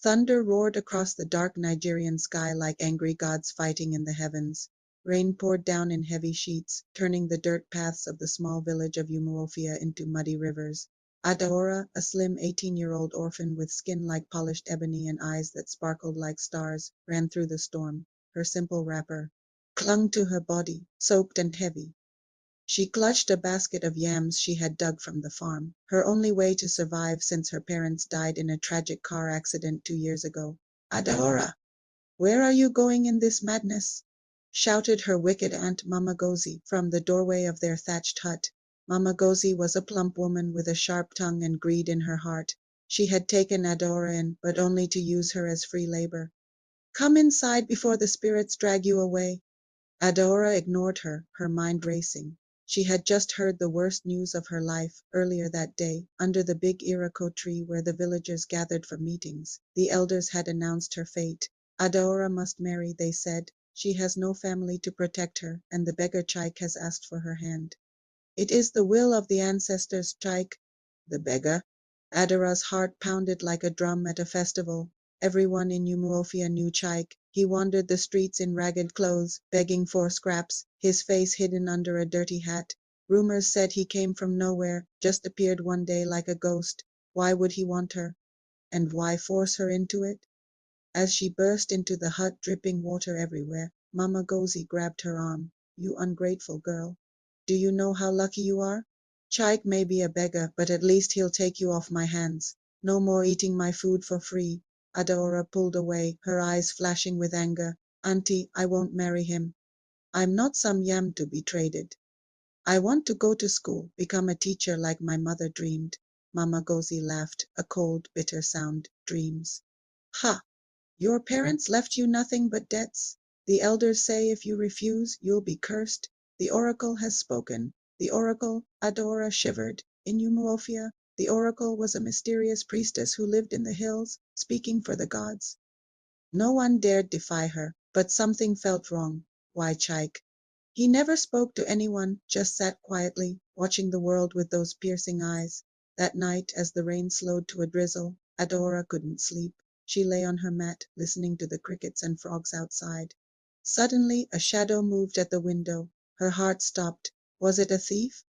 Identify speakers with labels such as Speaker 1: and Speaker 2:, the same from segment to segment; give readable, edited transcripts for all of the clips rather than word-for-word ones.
Speaker 1: Thunder roared across the dark Nigerian sky like angry gods fighting in the heavens. Rain poured down in heavy sheets, turning the dirt paths of the small village of Umuofia into muddy rivers. Adaora, a slim 18-year-old orphan with skin like polished ebony and eyes that sparkled like stars, ran through the storm. Her simple wrapper clung to her body, soaked and heavy. She clutched a basket of yams she had dug from the farm, her only way to survive since her parents died in a tragic car accident 2 years ago. "Adaora, where are you going in this madness?" shouted her wicked aunt Mama Gozi from the doorway of their thatched hut. Mama Gozi was a plump woman with a sharp tongue and greed in her heart. She had taken Adaora in, but only to use her as free labor. "Come inside before the spirits drag you away." Adaora ignored her, her mind racing. She had just heard the worst news of her life, earlier that day, under the big iroko tree where the villagers gathered for meetings. The elders had announced her fate. Adaora must marry, they said. She has no family to protect her, and the beggar Chike has asked for her hand. "It is the will of the ancestors, Chike." The beggar? Adora's heart pounded like a drum at a festival. Everyone in Umuofia knew Chike. He wandered the streets in ragged clothes, begging for scraps, his face hidden under a dirty hat. Rumors said he came from nowhere, just appeared one day like a ghost. Why would he want her? And why force her into it? As she burst into the hut, dripping water everywhere, Mama Gozi grabbed her arm. "You ungrateful girl. Do you know how lucky you are? Chike may be a beggar, but at least he'll take you off my hands. No more eating my food for free." Adaora pulled away, her eyes flashing with anger. "Auntie, I won't marry him. I'm not some yam to be traded. I want to go to school, become a teacher like my mother dreamed." Mama Gozi laughed, a cold, bitter sound. "Dreams. Ha! Your parents left you nothing but debts. The elders say if you refuse, you'll be cursed. The oracle has spoken." The oracle? Adaora shivered. In Umuofia, the oracle was a mysterious priestess who lived in the hills, speaking for the gods. No one dared defy her, but something felt wrong. Why Chike? He never spoke to anyone, just sat quietly, watching the world with those piercing eyes. That night, as the rain slowed to a drizzle, Adaora couldn't sleep. She lay on her mat, listening to the crickets and frogs outside. Suddenly, a shadow moved at the window. Her heart stopped. Was it a thief?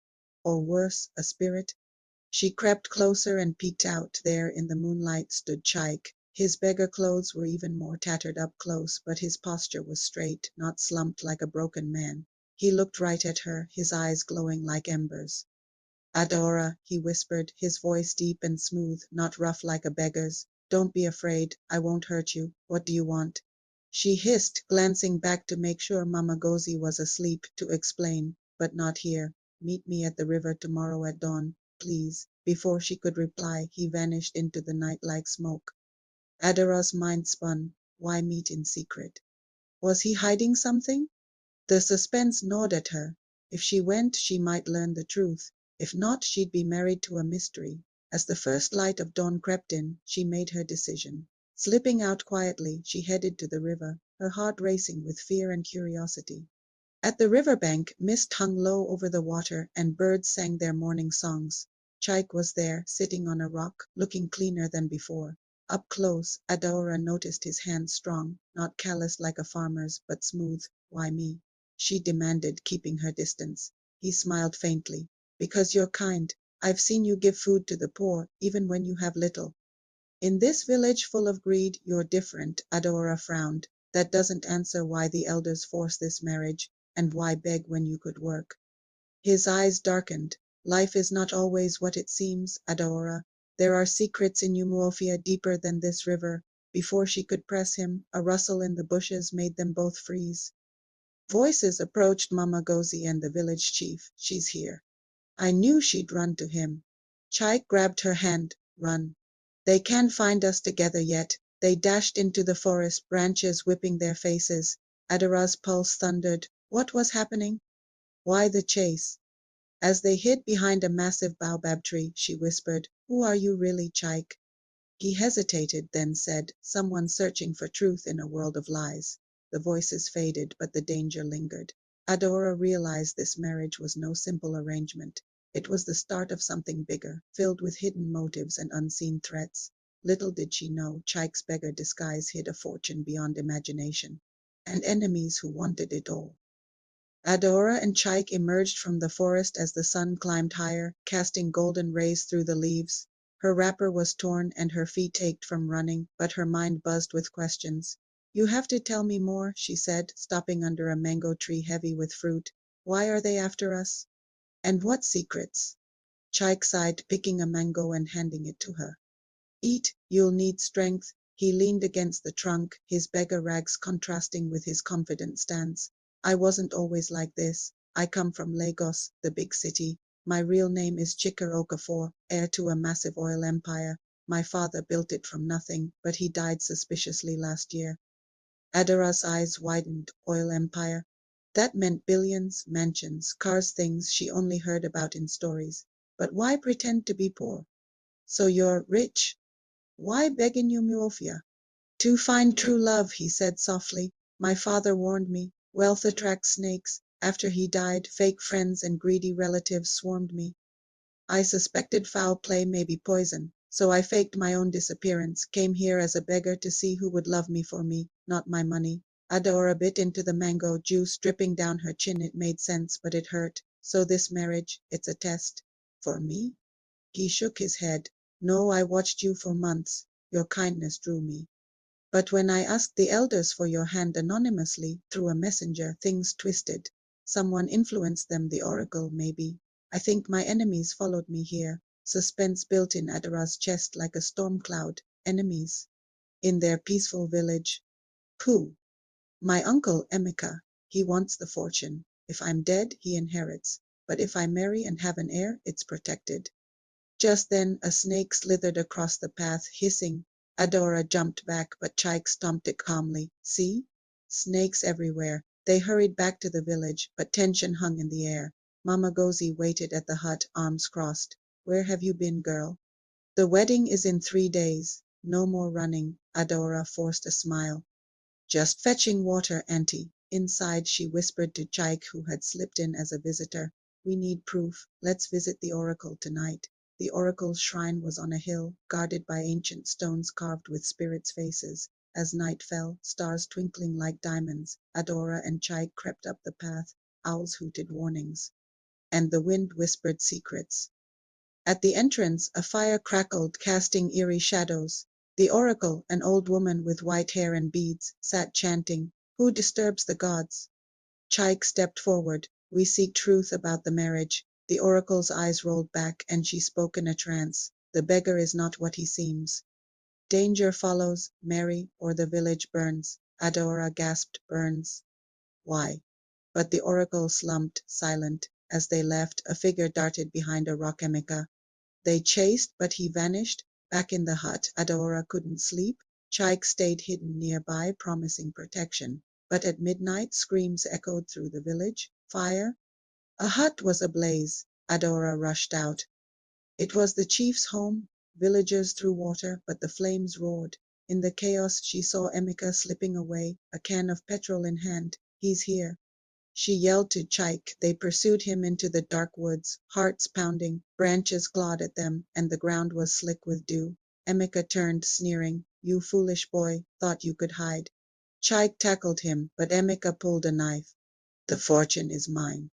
Speaker 1: Or worse, a spirit? She crept closer and peeked out. There, in the moonlight, stood Chike. His beggar clothes were even more tattered up close, but his posture was straight, not slumped like a broken man. He looked right at her, his eyes glowing like embers. "Adaora," he whispered, his voice deep and smooth, not rough like a beggar's. "Don't be afraid. I won't hurt you. What do you want?" She hissed, glancing back to make sure Mama Gozi was asleep, to explain, "But not here. Meet me at the river tomorrow at dawn, please." Before she could reply, he vanished into the night like smoke. Adora's mind spun. Why meet in secret? Was he hiding something? The suspense gnawed at her. If she went, she might learn the truth. If not, she'd be married to a mystery. As the first light of dawn crept in, she made her decision. Slipping out quietly, she headed to the river, her heart racing with fear and curiosity. At the riverbank, mist hung low over the water, and birds sang their morning songs. Chike was there, sitting on a rock, looking cleaner than before. Up close, Adaora noticed his hands strong, not calloused like a farmer's, but smooth. "Why me?" she demanded, keeping her distance. He smiled faintly. "Because you're kind. I've seen you give food to the poor, even when you have little." "In this village full of greed, you're different," Adaora frowned. "That doesn't answer why the elders forced this marriage, and why beg when you could work." His eyes darkened. "Life is not always what it seems, Adaora. There are secrets in Umuofia deeper than this river." Before she could press him, a rustle in the bushes made them both freeze. Voices approached Mama Gozi and the village chief. "She's here." I knew she'd run to him. Chike grabbed her hand. "Run. They can't find us together yet." They dashed into the forest, branches whipping their faces. Adora's pulse thundered. What was happening? Why the chase? As they hid behind a massive baobab tree, she whispered, "Who are you really, Chike?" He hesitated, then said, "Someone searching for truth in a world of lies." The voices faded, but the danger lingered. Adaora realized this marriage was no simple arrangement. It was the start of something bigger, filled with hidden motives and unseen threats. Little did she know Chike's beggar disguise hid a fortune beyond imagination, and enemies who wanted it all. Adaora and Chike emerged from the forest as the sun climbed higher, casting golden rays through the leaves. Her wrapper was torn and her feet ached from running, but her mind buzzed with questions. "You have to tell me more," she said, stopping under a mango tree heavy with fruit. "Why are they after us? And what secrets?" Chike sighed, picking a mango and handing it to her. "Eat, you'll need strength." He leaned against the trunk, his beggar rags contrasting with his confident stance. "I wasn't always like this. I come from Lagos, the big city. My real name is Chikere Okafor, heir to a massive oil empire. My father built it from nothing, but he died suspiciously last year." Adaora's eyes widened. Oil empire? That meant billions, mansions, cars, things she only heard about in stories. But why pretend to be poor? "So you're rich? Why beg in Umuofia?" "To find true love," he said softly. "My father warned me. Wealth attracts snakes. After he died, fake friends and greedy relatives swarmed me. I suspected foul play, maybe poison. So I faked my own disappearance, came here as a beggar to see who would love me for me, not my money." Adaora bit into the mango juice dripping down her chin. It made sense, but it hurt. "So this marriage, it's a test? For me?" He shook his head. "No, I watched you for months. Your kindness drew me. But when I asked the elders for your hand anonymously, through a messenger, things twisted. Someone influenced them, the oracle, maybe. I think my enemies followed me here." Suspense built in Adora's chest like a storm cloud. Enemies? In their peaceful village? Who? "My uncle, Emeka. He wants the fortune. If I'm dead, he inherits. But if I marry and have an heir, it's protected." Just then a snake slithered across the path, hissing. Adaora jumped back, but Chike stomped it calmly. "See? Snakes everywhere." They hurried back to the village, but tension hung in the air. Mama Gozi waited at the hut, arms crossed. "Where have you been, girl?" "The wedding is in 3 days. No more running." Adaora forced a smile. "Just fetching water, auntie." Inside, she whispered to Chike, who had slipped in as a visitor. "We need proof. Let's visit the oracle tonight." The oracle's shrine was on a hill, guarded by ancient stones carved with spirits' faces. As night fell, stars twinkling like diamonds, Adaora and Chike crept up the path. Owls hooted warnings, and the wind whispered secrets. At the entrance, a fire crackled, casting eerie shadows. The oracle, an old woman with white hair and beads, sat chanting, "Who disturbs the gods?" Chike stepped forward. "We seek truth about the marriage." The oracle's eyes rolled back, and she spoke in a trance. "The beggar is not what he seems. Danger follows, marry, or the village burns." Adaora gasped, "Burns? Why?" But the oracle slumped, silent. As they left, a figure darted behind a rock. Emeka. They chased, but he vanished. Back in the hut, Adaora couldn't sleep. Chike stayed hidden nearby, promising protection. But at midnight, screams echoed through the village. Fire? A hut was ablaze. Adaora rushed out. It was the chief's home. Villagers threw water, but the flames roared. In the chaos, she saw Emeka slipping away, a can of petrol in hand. "He's here." She yelled to Chike. They pursued him into the dark woods, hearts pounding. Branches clawed at them, and the ground was slick with dew. Emeka turned, sneering. "You foolish boy, thought you could hide." Chike tackled him, but Emeka pulled a knife. "The fortune is mine."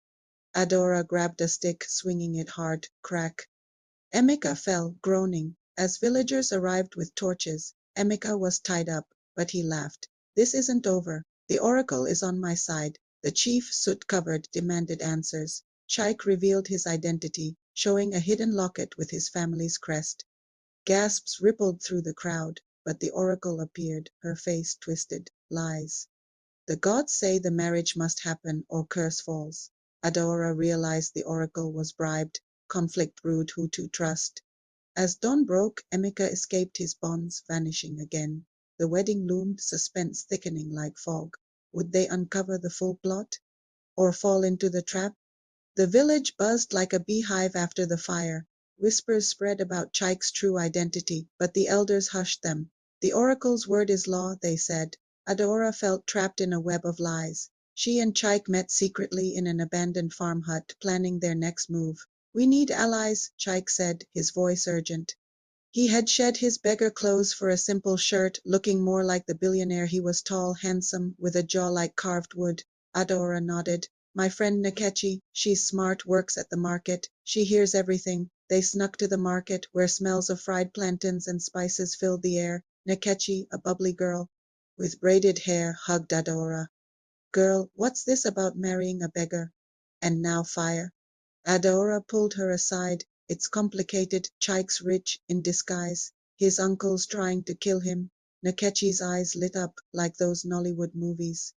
Speaker 1: Adaora grabbed a stick, swinging it hard. Crack. Emeka fell, groaning. As villagers arrived with torches, Emeka was tied up, but he laughed. "This isn't over. The oracle is on my side." The chief, soot-covered, demanded answers. Chike revealed his identity, showing a hidden locket with his family's crest. Gasps rippled through the crowd, but the oracle appeared, her face twisted. "Lies. The gods say the marriage must happen or curse falls." Adaora realized the oracle was bribed. Conflict brewed. Who to trust? As dawn broke, Emeka escaped his bonds, vanishing again. The wedding loomed, suspense thickening like fog. Would they uncover the full plot? Or fall into the trap? The village buzzed like a beehive after the fire. Whispers spread about Chike's true identity, but the elders hushed them. "The oracle's word is law," they said. Adaora felt trapped in a web of lies. She and Chike met secretly in an abandoned farm hut, planning their next move. "We need allies," Chike said, his voice urgent. He had shed his beggar clothes for a simple shirt, looking more like the billionaire. He was tall, handsome, with a jaw like carved wood. Adaora nodded. My friend Nkechi, she's smart, works at the market. She hears everything. They snuck to the market, where smells of fried plantains and spices filled the air. Nkechi, a bubbly girl with braided hair, hugged Adaora. Girl, what's this about marrying a beggar? And now fire. Adaora pulled her aside. It's complicated. Chike's rich, in disguise. His uncle's trying to kill him. Nkechi's eyes lit up like those Nollywood movies.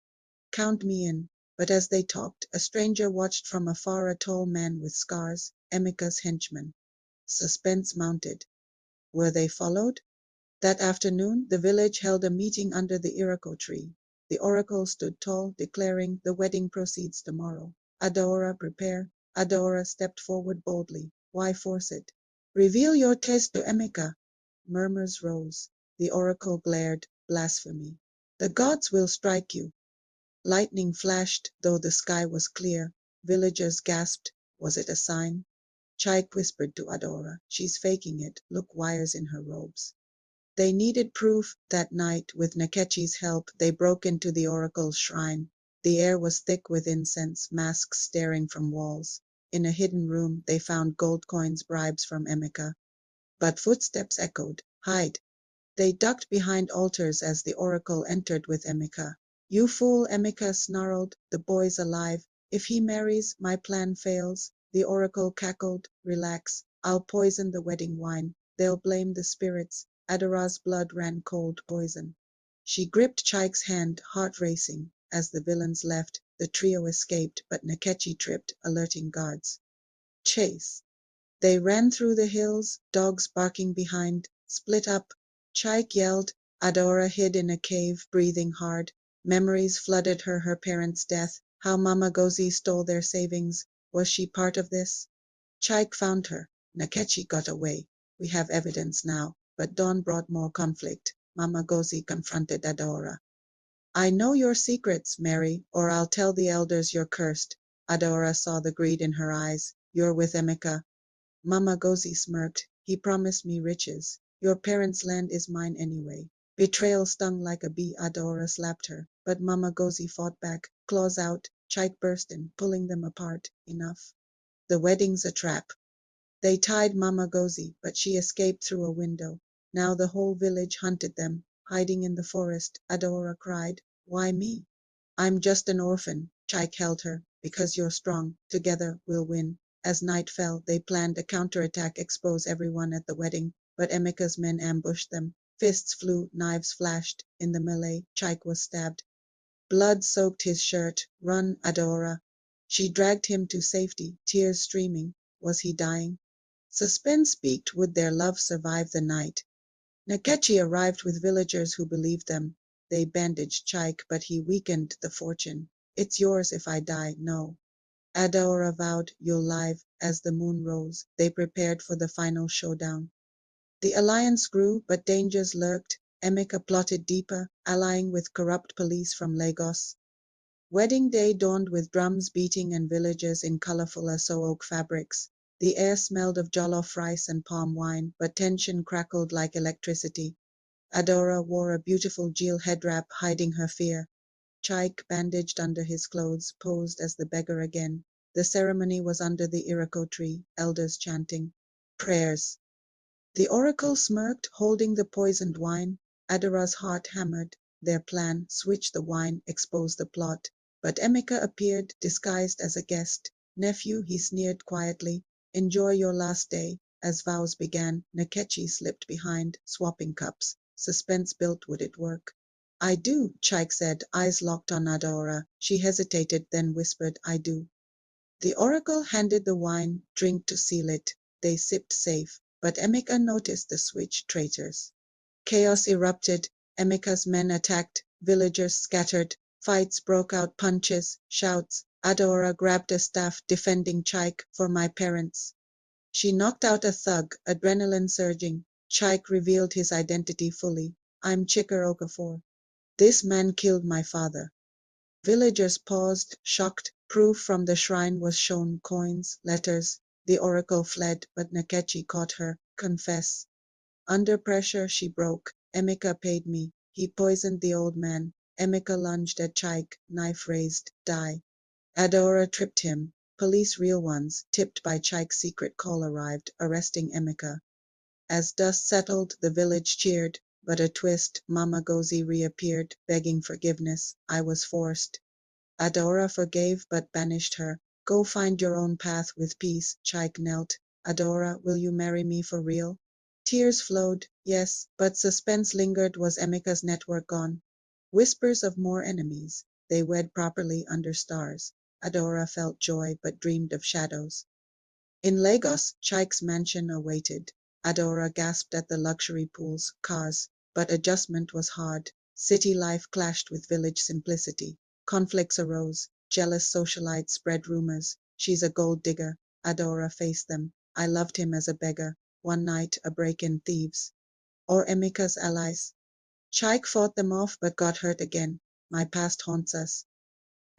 Speaker 1: Count me in. But as they talked, a stranger watched from afar, a tall man with scars, Emeka's henchman. Suspense mounted. Were they followed? That afternoon, the village held a meeting under the iroko tree. The oracle stood tall, declaring, the wedding proceeds tomorrow. Adaora, prepare. Adaora stepped forward boldly. Why force it? Reveal your taste to Emeka. Murmurs rose. The oracle glared, blasphemy. The gods will strike you. Lightning flashed, though the sky was clear. Villagers gasped. Was it a sign? Chike whispered to Adaora. She's faking it. Look, wires in her robes. They needed proof. That night, with Nkechi's help, they broke into the oracle's shrine. The air was thick with incense, masks staring from walls. In a hidden room, they found gold coins, bribes from Emeka. But footsteps echoed. Hide. They ducked behind altars as the oracle entered with Emeka. You fool, Emeka snarled. The boy's alive. If he marries, my plan fails. The oracle cackled. Relax. I'll poison the wedding wine. They'll blame the spirits. Adora's blood ran cold, poison. She gripped Chike's hand, heart racing. As the villains left, the trio escaped, but Nkechi tripped, alerting guards. Chase. They ran through the hills, dogs barking behind. Split up. Chike yelled. Adaora hid in a cave, breathing hard. Memories flooded her parents' death, how Mama Gozi stole their savings. Was she part of this? Chike found her. Nkechi got away. We have evidence now, but Dawn brought more conflict. Mama Gozi confronted Adaora. I know your secrets, Mary, or I'll tell the elders you're cursed. Adaora saw the greed in her eyes. You're with Emeka. Mama Gozi smirked. He promised me riches. Your parents' land is mine anyway. Betrayal stung like a bee. Adaora slapped her, but Mama Gozi fought back, claws out. Chike burst in, pulling them apart. Enough. The wedding's a trap. They tied Mama Gozi, but she escaped through a window. Now the whole village hunted them, hiding in the forest. Adaora cried, Why me? I'm just an orphan. Chike held her. Because you're strong. Together we'll win. As night fell, they planned a counterattack, expose everyone at the wedding, but Emeka's men ambushed them. Fists flew, knives flashed. In the melee, Chike was stabbed. Blood soaked his shirt. Run, Adaora. She dragged him to safety, tears streaming. Was he dying? Suspense peaked. Would their love survive the night? Nkechi arrived with villagers who believed them. They bandaged Chike, but he weakened the fortune. It's yours if I die, no. Adaora vowed, You'll live. As the moon rose, they prepared for the final showdown. The alliance grew, but dangers lurked. Emeka plotted deeper, allying with corrupt police from Lagos. Wedding day dawned with drums beating and villagers in colorful Aso oak fabrics. The air smelled of jollof rice and palm wine, but tension crackled like electricity. Adaora wore a beautiful Jil headwrap, hiding her fear. Chike, bandaged under his clothes, posed as the beggar again. The ceremony was under the iroko tree, elders chanting. Prayers. The oracle smirked, holding the poisoned wine. Adora's heart hammered. Their plan, switch the wine, expose the plot. But Emeka appeared, disguised as a guest. Nephew, he sneered quietly, enjoy your last day. As vows began, Nkechi slipped behind, swapping cups. Suspense built. Would it work? I do, Chike said, eyes locked on Adaora. She hesitated, then whispered, I do. The oracle handed the wine, drink to seal it. They sipped safe, but Emeka noticed the switch. Traitors. Chaos erupted. Emeka's men attacked. Villagers scattered. Fights broke out, punches, shouts. Adaora grabbed a staff, defending Chike. For my parents. She knocked out a thug, adrenaline surging. Chike revealed his identity fully. I'm Chikere Okafor. This man killed my father. Villagers paused, shocked. Proof from the shrine was shown, coins, letters. The oracle fled, but Nkechi caught her. Confess. Under pressure, she broke. Emeka paid me. He poisoned the old man. Emeka lunged at Chike, knife raised, die. Adaora tripped him. Police, real ones, tipped by Chike's secret call, arrived, arresting Emeka. As dust settled, the village cheered, but a twist, Mama Gozi reappeared, begging forgiveness. I was forced. Adaora forgave but banished her. Go find your own path with peace, Chike knelt. Adaora, will you marry me for real? Tears flowed, yes, but suspense lingered. Was Emeka's network gone? Whispers of more enemies. They wed properly under stars. Adaora felt joy but dreamed of shadows. In Lagos, Chike's mansion awaited. Adaora gasped at the luxury pools, cars, but adjustment was hard. City life clashed with village simplicity. Conflicts arose. Jealous socialites spread rumors. She's a gold digger. Adaora faced them. I loved him as a beggar. One night, a break-in thieves. Or Emeka's allies. Chike fought them off but got hurt again. My past haunts us.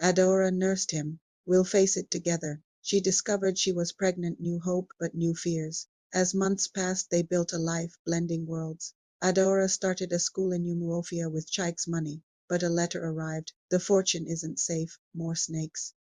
Speaker 1: Adaora nursed him. We'll face it together. She discovered she was pregnant, new hope but new fears. As months passed, they built a life, blending worlds. Adaora started a school in Umuofia with Chike's money, but a letter arrived. The fortune isn't safe, more snakes.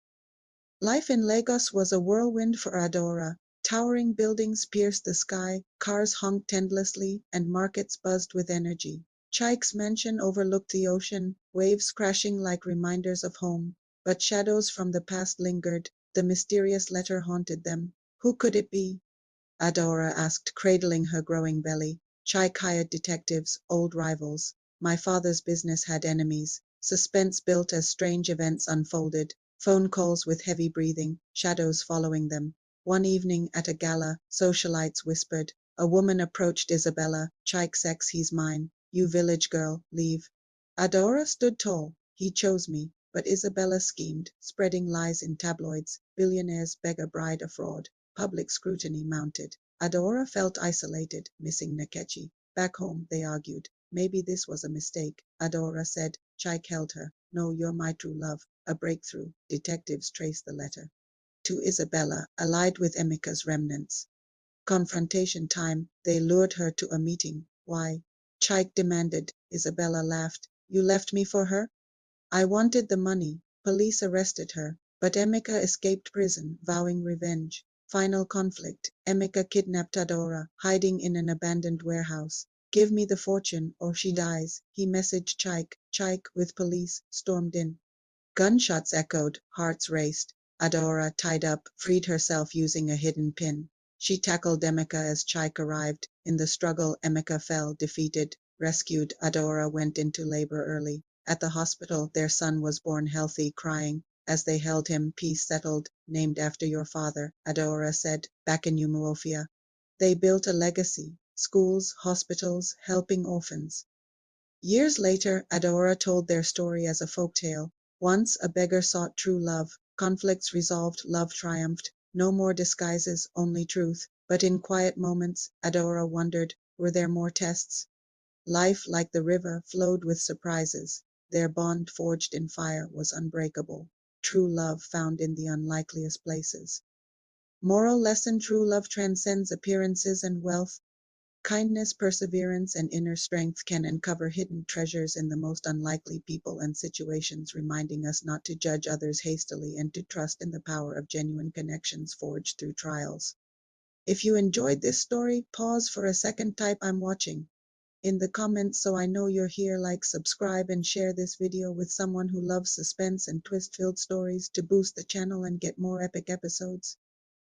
Speaker 1: Life in Lagos was a whirlwind for Adaora. Towering buildings pierced the sky, cars honked endlessly, and markets buzzed with energy. Chike's mansion overlooked the ocean, waves crashing like reminders of home. But shadows from the past lingered. The mysterious letter haunted them. Who could it be? Adaora asked, cradling her growing belly. Chike hired detectives, old rivals. My father's business had enemies. Suspense built as strange events unfolded. Phone calls with heavy breathing, shadows following them. One evening at a gala, socialites whispered. A woman approached Isabella. Chike sex, he's mine. You village girl, leave. Adaora stood tall. He chose me. But Isabella schemed, spreading lies in tabloids. Billionaire's beggar bride a fraud. Public scrutiny mounted. Adaora felt isolated, missing Nkechi. Back home, they argued. Maybe this was a mistake. Adaora said. Chike held her. No, you're my true love. A breakthrough. Detectives traced the letter. To Isabella, allied with Emeka's remnants. Confrontation time. They lured her to a meeting. Why? Chike demanded. Isabella laughed. You left me for her? I wanted the money. Police arrested her, but Emeka escaped prison, vowing revenge. Final conflict. Emeka kidnapped Adaora, hiding in an abandoned warehouse. Give me the fortune, or she dies, he messaged Chike. Chike, with police, stormed in. Gunshots echoed, hearts raced. Adaora, tied up, freed herself using a hidden pin. She tackled Emeka as Chike arrived. In the struggle, Emeka fell, defeated. Rescued, Adaora went into labor early. At the hospital, their son was born healthy, crying. As they held him, peace settled. Named after your father, Adaora said, back in Umuofia. They built a legacy. Schools, hospitals, helping orphans. Years later, Adaora told their story as a folktale. Once a beggar sought true love. Conflicts resolved, love triumphed. No more disguises, only truth. But in quiet moments, Adaora wondered, were there more tests? Life, like the river, flowed with surprises. Their bond, forged in fire, was unbreakable. True love found in the unlikeliest places. Moral lesson: true love transcends appearances and wealth. Kindness, perseverance, and inner strength can uncover hidden treasures in the most unlikely people and situations, reminding us not to judge others hastily and to trust in the power of genuine connections forged through trials. If you enjoyed this story, pause for a second, type "I'm watching" in the comments so I know you're here. Like, subscribe, and share this video with someone who loves suspense and twist-filled stories to boost the channel and get more epic episodes.